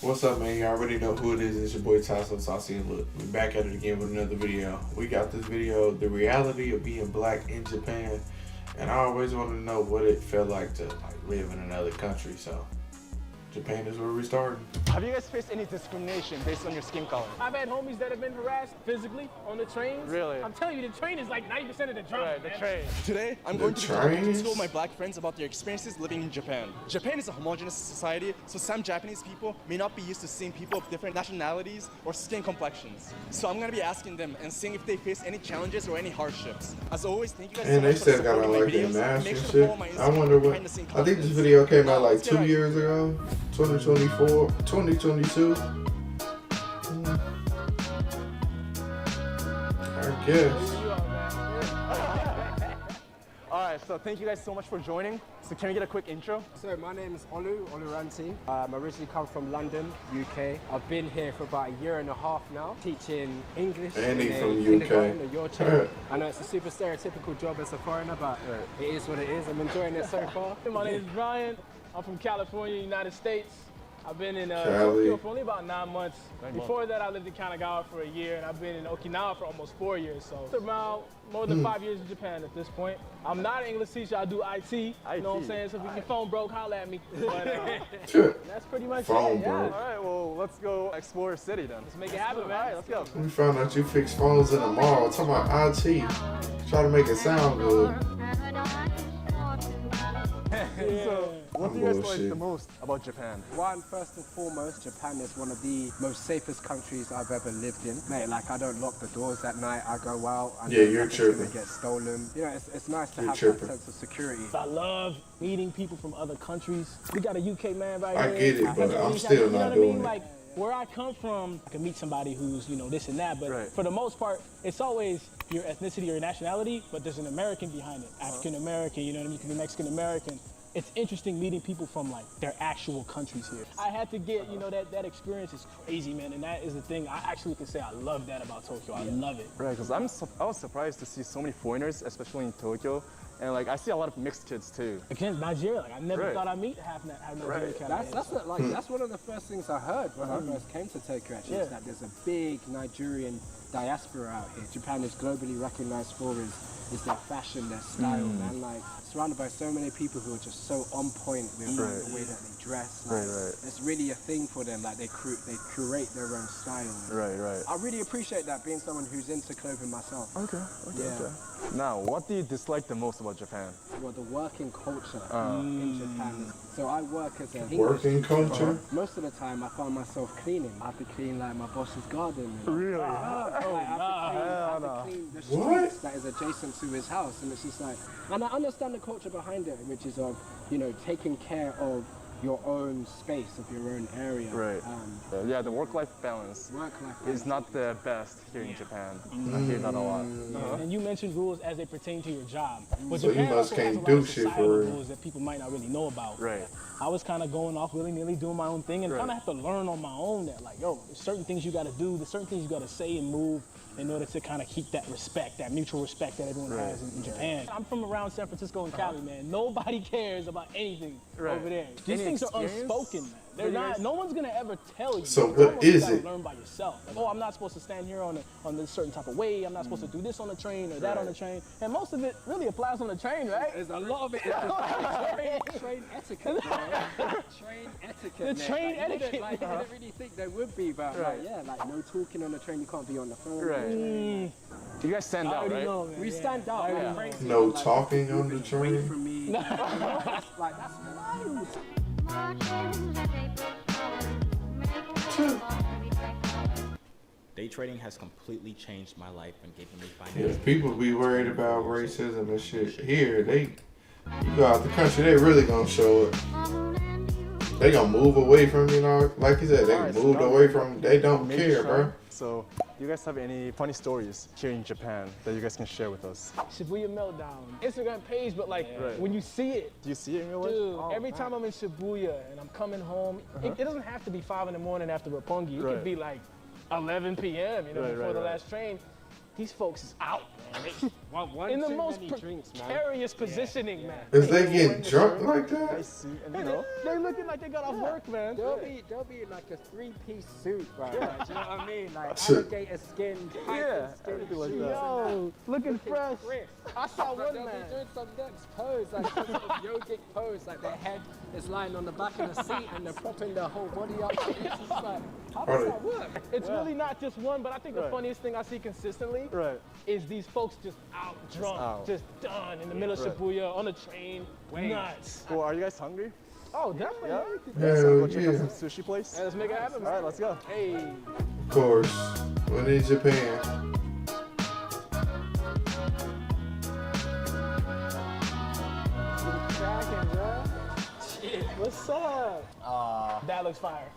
What's up, man? You already know who it is. It's your boy Tasso Saucy, and look, we back at it again with another video. We got this video, the reality of being black in Japan, and I always wanted to know what it felt like to live in another country. So, Japan is where we're starting. Have you guys faced any discrimination based on your skin color? I've had homies that have been harassed physically on the trains. Really? I'm telling you, the train is like 90% of the drama. Right, the man. train. Today, I'm going to be talking to my black friends about their experiences living in Japan. Japan is a homogeneous society, so some Japanese people may not be used to seeing people of different nationalities or skin complexions. So I'm going to be asking them and seeing if they face any challenges or any hardships. As always, thank you guys so And they much for still got supporting on my like their videos. mask Make and sure to shit. follow my I Instagram wonder what. behind the scene I think this content. video came out like Let's get 2 right years ago, 2024, 2022. I guess. All right, so thank you guys so much for joining. So can we get a quick intro? So my name is Olu Ranti. I'm originally come from London, UK. I've been here for about a year and a half now, teaching English And he's in from a UK. kindergarten at Yorkshire. I know it's a super stereotypical job as a foreigner, but it is what it is. I'm enjoying it so far. My name is Brian. I'm from California, United States. I've been in Cali. Tokyo for only about 9 months. Before that, I lived in Kanagawa for a year, and I've been in Okinawa for almost 4 years. So it's about more than 5 years in Japan at this point. I'm not an English teacher. I do IT. You know what I'm saying? So if your phone broke, holla at me. But that's pretty much Phone it. Yeah. broke. All right, well, let's go explore a city then. Let's make it happen, man. All right, let's go. We found out you fix phones in the mall. Talking about IT. Try to make it sound good. So, what do you guys like Bullshit. the most about Japan? One, first and foremost, Japan is one of the most safest countries I've ever lived in. Mate, like I don't lock the doors at night. I go out. I know Yeah, you're nothing's tripping. gonna get stolen. You know, it's nice to You're have tripping. that sense of security. I love meeting people from other countries. We got a UK man right I here. get it, but Everybody- I'm still you know not what I doing mean? it. Like, where I come from, I can meet somebody who's, this and that, but Right. for the most part, it's always your ethnicity or your nationality, but there's an American behind it. African American, you know what I mean? You can be Mexican American. It's interesting meeting people from like their actual countries here. I had to get, that experience is crazy, man, and that is the thing. I actually can say I love that about Tokyo. I love it. Right, because I was surprised to see so many foreigners, especially in Tokyo, and like I see a lot of mixed kids too. Again, Nigeria, like I never Right. thought I'd meet half Nigerian Right. Canadians. That's one of the first things I heard when I first came to Tokyo. Actually, is that there's a big Nigerian diaspora out here. Japan is globally recognized for is their fashion, their style, and like surrounded by so many people who are just so on point with like, the way that they dress. Like, Right. It's really a thing for them. Like they curate their own style. Right. I really appreciate that being someone who's into clothing myself. Okay. Yeah. Now, what do you dislike the most about Japan? Well, the working culture in Japan. So I work as an Working English teacher. culture? Most of the time, I find myself cleaning. I have to clean like my boss's garden. Really? Like, I have to clean the streets What? that is adjacent to his house, and it's just like, and I understand the culture behind it, which is of taking care of your own space, of your own area. Right. Yeah, the work-life balance Work-life is not the best here in Japan. I hear that a lot. And you mentioned rules as they pertain to your job. But So you Japan must also has can't a lot do of shit for societal real. rules that people might not really know about. Right. I was kind of going off willy-nilly, doing my own thing, and Right. kind of have to learn on my own that, like, yo, there's certain things you got to do, there's certain things you got to say and move in order to kind of keep that respect, that mutual respect that everyone has in Japan. I'm from around San Francisco and Cali, man. Nobody cares about anything Right. over there. These Any things are experience? unspoken, man. They're That you not. guys- No one's gonna ever tell you. So It's what almost you is gotta it? learn by yourself. Like, oh, I'm not supposed to stand here on this certain type of way. I'm not supposed to do this on the train or that on the train. And most of it really applies on the train, right? There's a lot of it is just train etiquette, bro. Train etiquette. The man. train Like, you didn't- etiquette, Like, you didn't really think there would be, but Right. like no talking on the train. You can't be on the phone. Right. You guys stand I out, already right? know, man. We Yeah. stand out. I already Like, know. crazy, No like, talking on the moving away train? from me. That's wild. Day trading has completely changed my life and given me financial. If people be worried about racism and shit here, you go out the country, they really gonna show it. They gonna move away from, like you said, they Alright, so moved now away we're from, they don't Make care, sure. bro. So, do you guys have any funny stories here in Japan that you guys can share with us? Shibuya Meltdown. Instagram page, but like Right. when you see it, Do you see it in real life? dude, Oh, every man. time I'm in Shibuya and I'm coming home, it doesn't have to be 5 in the morning after Roppongi. It Right. could be like 11 p.m., Right, before right, the right. last train. These folks is out, man. One in the too most many drinks, man. precarious positioning, man. Is they getting drunk like that? Nice suit, and you They, know. they looking like they got off work, man. They'll be in like a 3-piece suit, bro. Like, do you know what I mean? Like Shit. alligator skin, Yeah, skin everything like shoes. that. Yo, looking fresh. I saw Bro, one they'll man. be doing some next pose, like some sort of yogic pose, like their head is lying on the back of the seat and they're propping their whole body up. It's just like, how does that work? It's really not just one, but I think the Right. funniest thing I see consistently Right. is these folks just out drunk, out. just done in the middle of Right. Shibuya on a train, nuts. Cool. Are you guys hungry? Oh, definitely. Yeah. Yeah. So Hell go check out yeah. some sushi place. Let's make it happen, All man. right, let's go. Hey. Of course. When in Japan. What's up? That looks fire.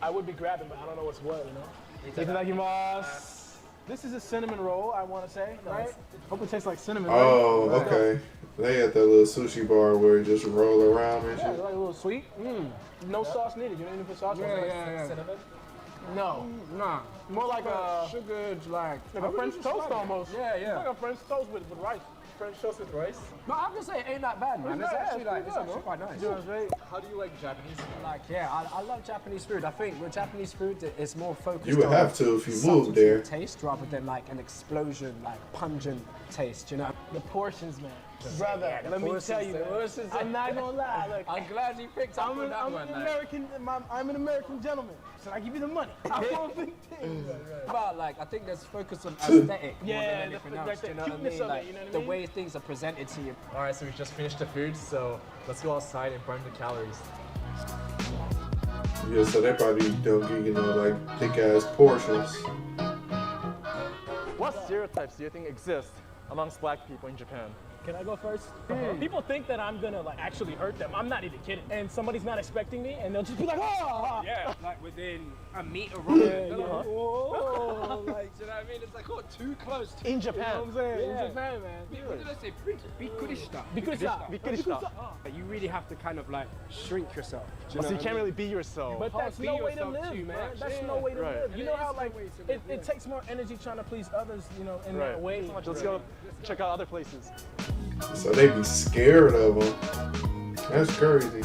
I would be grabbing, but I don't know what's what, you know? Itadakimasu. This is a cinnamon roll, I want to say, right? Hope it tastes like cinnamon. right? Oh, okay. They had that little sushi bar where you just roll around and Yeah, shit. like a little sweet. No sauce needed. You don't even put sauce on it. Cinnamon? No. Nah. More like a Sugared, like a French toast almost. Yeah, yeah. It's like a French toast with rice. French toast with rice. No, I'm gonna say it ain't that bad, man. It's It's not- actually it's like pretty it's good, actually no? quite nice. You know what I'm saying? How do you like Japanese food? Like, yeah, I love Japanese food. I think with Japanese food, it's more focused You would on have to if you subtlety moved there. of taste rather than like an explosion, like pungent taste, you know? The portions, man. Brother, the let me portions, tell you, the man. portions. I'm not gonna lie. Look, I'm glad you picked up I'm on an, that I'm one. an like. American. I'm an American gentleman. So I give you the money. I want big things. But like, I think there's focus on aesthetic more Yeah, than the- anything the- else. the Do you know what I cuteness mean? of it, Like you know what I the mean? way things are presented to you. All right, so we just finished the food, so let's go outside and burn the calories. Yeah, so they probably don't get, you know, like thick ass portions. What stereotypes do you think exist amongst black people in Japan? Can I go first? People think that I'm gonna like actually hurt them. I'm not even kidding. And somebody's not expecting me, and they'll just be like, oh, Yeah, like within a meter of yeah, it. yeah. Oh, like, do you know what I mean? It's like, oh, too close. To In You know Japan. what I'm saying? Yeah. In Japan, man. What did I say? Bikurishita. Bikurishita. Bikurishita. But you really have to kind of like shrink yourself. Do So you know you what I can't mean? really be yourself. But Can't that's be no way to yourself live, too man. much. That's Yeah. no way to Right. live. And You it know is how no like way to live, it yeah. takes more energy trying to please others, you know, in Right. that way. Let's go check out other places. So they be scared of them. That's crazy.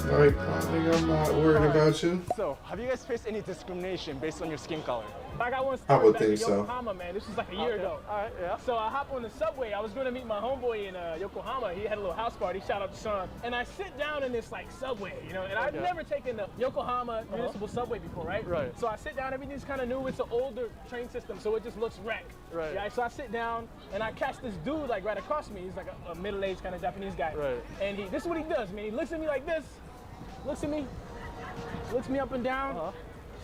Like, I think I'm not worried about you. So, have you guys faced any discrimination based on your skin color? I got one I story would back in think so. Yokohama, man. This was like a year ago. All right, yeah. So I hop on the subway. I was going to meet my homeboy in Yokohama. He had a little house party. Shout out to Sean. And I sit down in this like subway, you know. And I've Okay. never taken the Yokohama municipal subway before, right? Right. So I sit down. Everything's kind of new. It's an older train system, so it just looks wreck. Right. Yeah. So I sit down and I catch this dude like right across from me. He's like a middle-aged kind of Japanese guy. Right. And this is what he does, man. He looks at me like this. Looks at me. Looks me up and down.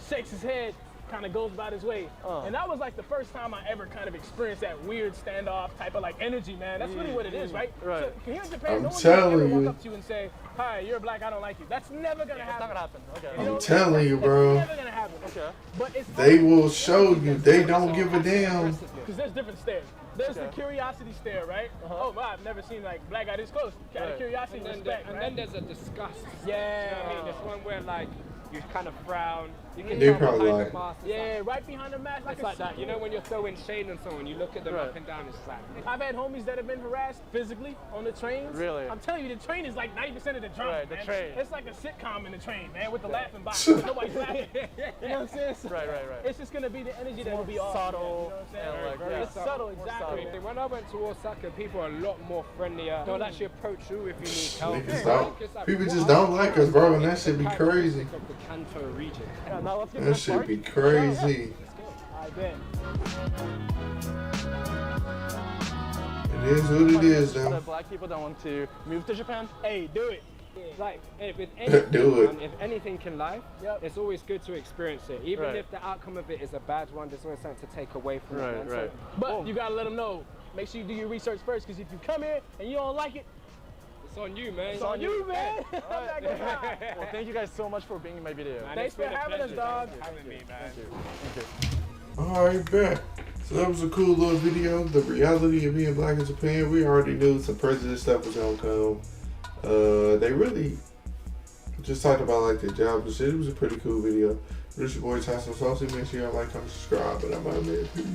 Shakes his head. Kind of goes about his way. And that was like the first time I ever kind of experienced that weird standoff type of like energy, man. That's really what it is, right? Right. So here in Japan, I'm no one's telling gonna ever you. walk up to you and say, hi, you're black, I don't like you. That's never gonna It's happen. not gonna happen. Okay. You know, I'm telling you, bro. It's never gonna happen. Okay. But it's They will show you. They don't give a damn. because there's different stares. There's the Okay. curiosity stare, right? Oh, wow, I've never seen like black guy this close. Got Right. curiosity and respect, And right? then there's a disgust. Yeah. I mean, there's one where like you kind of frown. You can They tell probably behind like- the mask. Yeah, right behind the mask. It's like that. You know when you're throwing shade on someone, you look at them Right. up and down. It's like. I've had homies that have been harassed phusically on the trains. Really? I'm telling you, the train is like 90% of the drama, Right, the man. train. It's like a sitcom in the train, man, with the laughing box. Nobody's laughing. You know what I'm saying? So Right, right, right. It's just gonna be the energy that will be off. subtle You know what I'm saying? and, like, Very yeah. subtle, More exactly. subtle. When I went to Osaka, people are a lot more friendlier. They'll actually approach you if you need help. Niggas I don't- think it's like, people what just I don't think like is us, bro, and that it's shit be the crazy. characteristic of the Kanto region. Yeah, now let's get That to the shit park. be crazy. I bet. It is what it is, For though. the black people that want to move to Japan. Hey, do it. Like with anything, Do it. man, if anything in life, Yep. it's always good to experience it. Even Right. if the outcome of it is a bad one, there's always something to take away from Right, it. Man. right. But you gotta let them know. Make sure you do your research first, because if you come here and you don't like it, So it's on you, man. it's on you, man. I'm not gonna lie. Well, thank you guys so much for being in my video. Man, Thanks it's for been a having us, pleasure. dog. Thanks for having me, man. Thank you. Alright, bet. So that was a cool little video. The reality of being black in Japan. We already knew some president stuff was gonna come. They really just talked about like their jobs and shit. It was a pretty cool video. This your boy Tyson Saucy. Make sure y'all like, comment, subscribe, and I'm out of here. Peace.